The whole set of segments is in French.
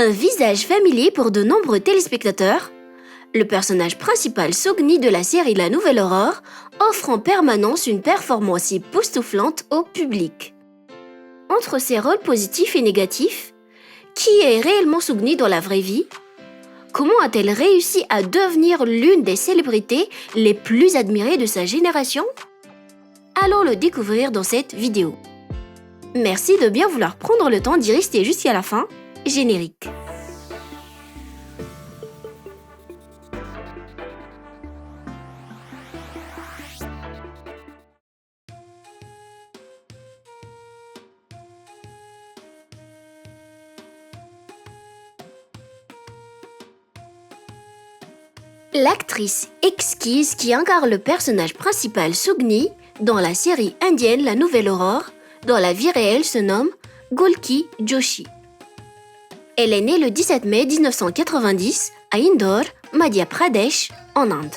Un visage familier pour de nombreux téléspectateurs, le personnage principal Sogni de la série La Nouvelle Aurore offre en permanence une performance époustouflante au public. Entre ses rôles positifs et négatifs, qui est réellement Sogni dans la vraie vie? Comment a-t-elle réussi à devenir l'une des célébrités les plus admirées de sa génération? Allons le découvrir dans cette vidéo. Merci de bien vouloir prendre le temps d'y rester jusqu'à la fin. Générique. L'actrice exquise qui incarne le personnage principal Sogni dans la série indienne La Nouvelle Aurore, dans la vie réelle se nomme Golki Joshi. Elle est née le 17 mai 1990 à Indore, Madhya Pradesh, en Inde.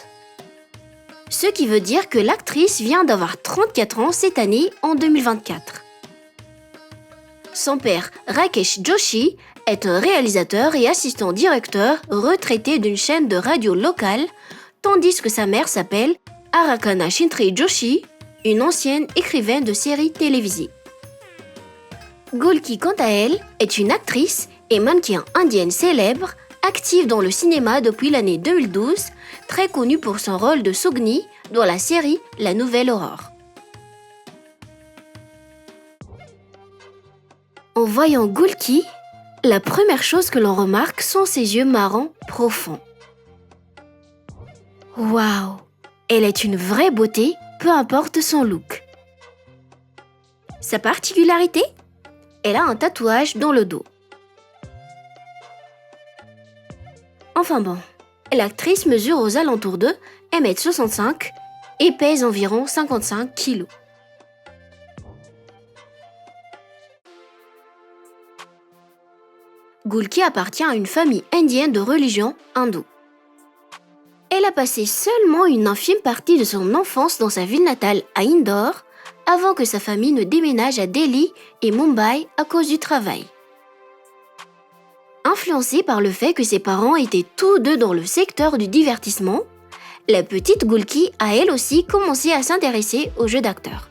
Ce qui veut dire que l'actrice vient d'avoir 34 ans cette année en 2024. Son père, Rakesh Joshi, est un réalisateur et assistant directeur retraité d'une chaîne de radio locale, tandis que sa mère s'appelle Arakana Shintri Joshi, une ancienne écrivaine de séries télévisées. Golki, quant à elle, est une actrice et mannequin indienne célèbre, active dans le cinéma depuis l'année 2012, très connue pour son rôle de Sogni dans la série La Nouvelle Aurore. En voyant Golki, la première chose que l'on remarque sont ses yeux marrons profonds. Waouh! Elle est une vraie beauté, peu importe son look. Sa particularité? Elle a un tatouage dans le dos. Enfin bon, l'actrice mesure aux alentours de 1,65 m et pèse environ 55 kg. Golki appartient à une famille indienne de religion hindoue. Elle a passé seulement une infime partie de son enfance dans sa ville natale à Indore, avant que sa famille ne déménage à Delhi et Mumbai à cause du travail. Influencée par le fait que ses parents étaient tous deux dans le secteur du divertissement, la petite Golki a elle aussi commencé à s'intéresser aux jeux d'acteurs.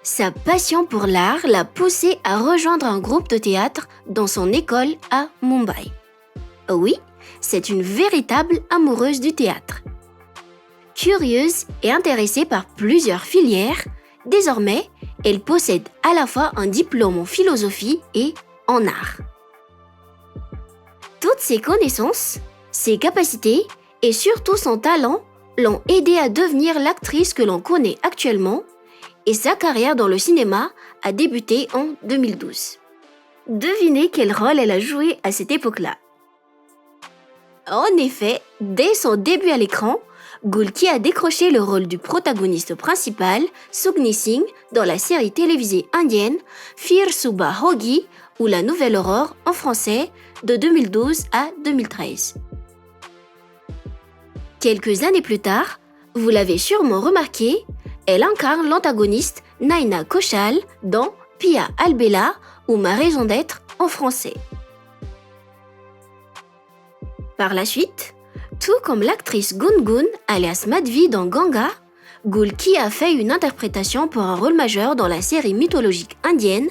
Sa passion pour l'art l'a poussée à rejoindre un groupe de théâtre dans son école à Mumbai. Oui, c'est une véritable amoureuse du théâtre. Curieuse et intéressée par plusieurs filières, désormais, elle possède à la fois un diplôme en philosophie et en art. Toutes ses connaissances, ses capacités et surtout son talent l'ont aidée à devenir l'actrice que l'on connaît actuellement, et sa carrière dans le cinéma a débuté en 2012. Devinez quel rôle elle a joué à cette époque-là. En effet, dès son début à l'écran, Golki a décroché le rôle du protagoniste principal, Sogni Singh, dans la série télévisée indienne Phir Subah Hogi ou La Nouvelle Aurore en français de 2012 à 2013. Quelques années plus tard, vous l'avez sûrement remarqué, elle incarne l'antagoniste Naina Kaushal dans Pia Albella ou Ma raison d'être en français. Par la suite, tout comme l'actrice Gungun alias Madhvi dans Ganga, Golki a fait une interprétation pour un rôle majeur dans la série mythologique indienne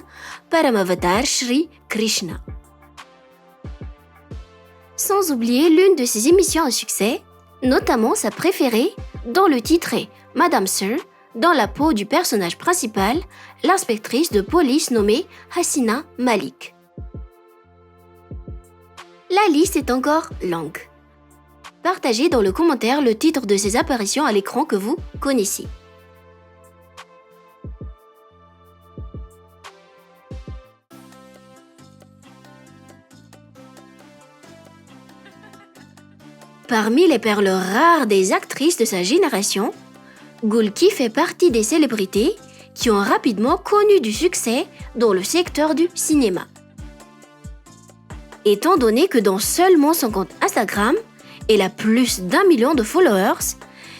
Paramavatar Shri Krishna. Sans oublier l'une de ses émissions à succès, notamment sa préférée, dont le titre est Madame Sir, dans la peau du personnage principal, l'inspectrice de police nommée Hasina Malik. La liste est encore longue. Partagez dans le commentaire le titre de ces apparitions à l'écran que vous connaissez. Parmi les perles rares des actrices de sa génération, Golki fait partie des célébrités qui ont rapidement connu du succès dans le secteur du cinéma. Étant donné que dans seulement son compte Instagram, elle a plus d'1 million de followers,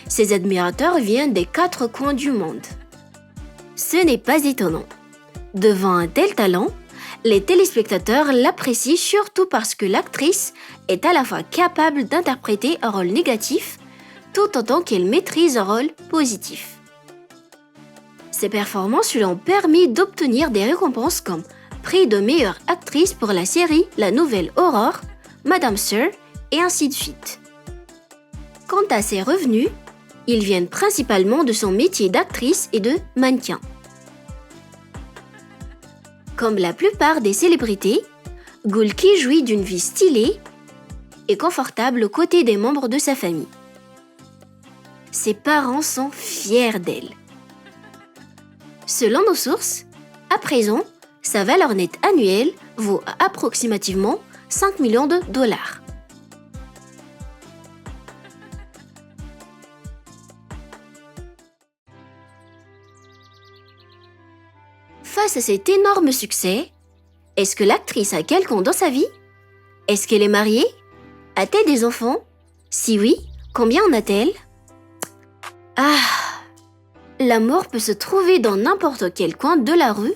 Ses admirateurs viennent des 4 coins du monde. Ce n'est pas étonnant. Devant un tel talent, les téléspectateurs l'apprécient surtout parce que l'actrice est à la fois capable d'interpréter un rôle négatif tout autant qu'elle maîtrise un rôle positif. Ses performances lui ont permis d'obtenir des récompenses comme prix de meilleure actrice pour la série La Nouvelle Aurore, Madame Sir et ainsi de suite. Quant à ses revenus, ils viennent principalement de son métier d'actrice et de mannequin. Comme la plupart des célébrités, Gulki jouit d'une vie stylée et confortable aux côtés des membres de sa famille. Ses parents sont fiers d'elle. Selon nos sources, à présent, sa valeur nette annuelle vaut approximativement 5 millions de dollars. Face à cet énorme succès, est-ce que l'actrice a quelqu'un dans sa vie? Est-ce qu'elle est mariée? A-t-elle des enfants? Si oui, combien en a-t-elle? Ah, l'amour peut se trouver dans n'importe quel coin de la rue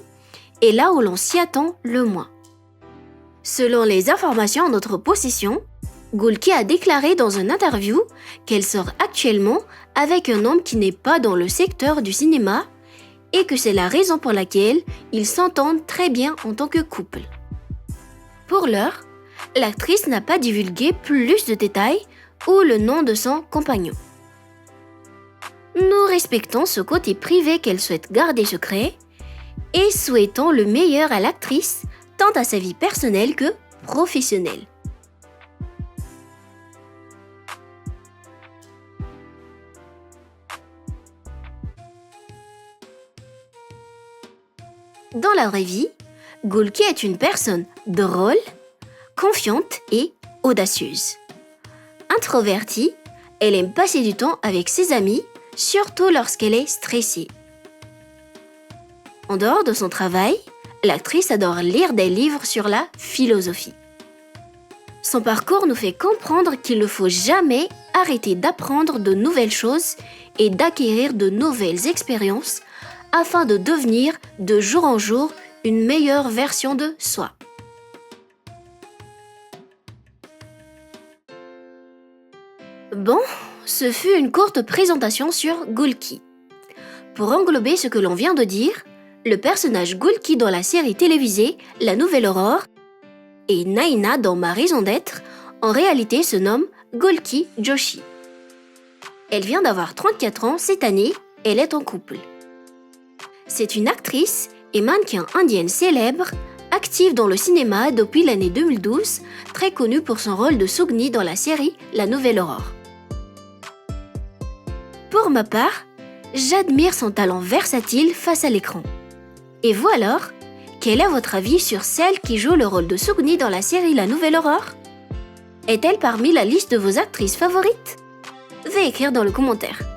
et là où l'on s'y attend le moins. Selon les informations en notre possession, Gulki a déclaré dans une interview qu'elle sort actuellement avec un homme qui n'est pas dans le secteur du cinéma et que c'est la raison pour laquelle ils s'entendent très bien en tant que couple. Pour l'heure, l'actrice n'a pas divulgué plus de détails ou le nom de son compagnon. Nous respectons ce côté privé qu'elle souhaite garder secret et souhaitons le meilleur à l'actrice tant à sa vie personnelle que professionnelle. Dans la vraie vie, Gulki est une personne drôle, confiante et audacieuse. Introvertie, elle aime passer du temps avec ses amis, surtout lorsqu'elle est stressée. En dehors de son travail, l'actrice adore lire des livres sur la philosophie. Son parcours nous fait comprendre qu'il ne faut jamais arrêter d'apprendre de nouvelles choses et d'acquérir de nouvelles expériences afin de devenir de jour en jour une meilleure version de soi. Bon, ce fut une courte présentation sur Gulki. Pour englober ce que l'on vient de dire, le personnage Gulki dans la série télévisée La Nouvelle Aurore et Naina dans Ma Raison d'être, en réalité se nomme Gulki Joshi. Elle vient d'avoir 34 ans cette année, elle est en couple. C'est une actrice et mannequin indienne célèbre, active dans le cinéma depuis l'année 2012, très connue pour son rôle de Sugni dans la série La Nouvelle Aurore. Pour ma part, j'admire son talent versatile face à l'écran. Et vous alors, quel est votre avis sur celle qui joue le rôle de Sugni dans la série La Nouvelle Aurore? Est-elle parmi la liste de vos actrices favorites? Veuillez écrire dans le commentaire.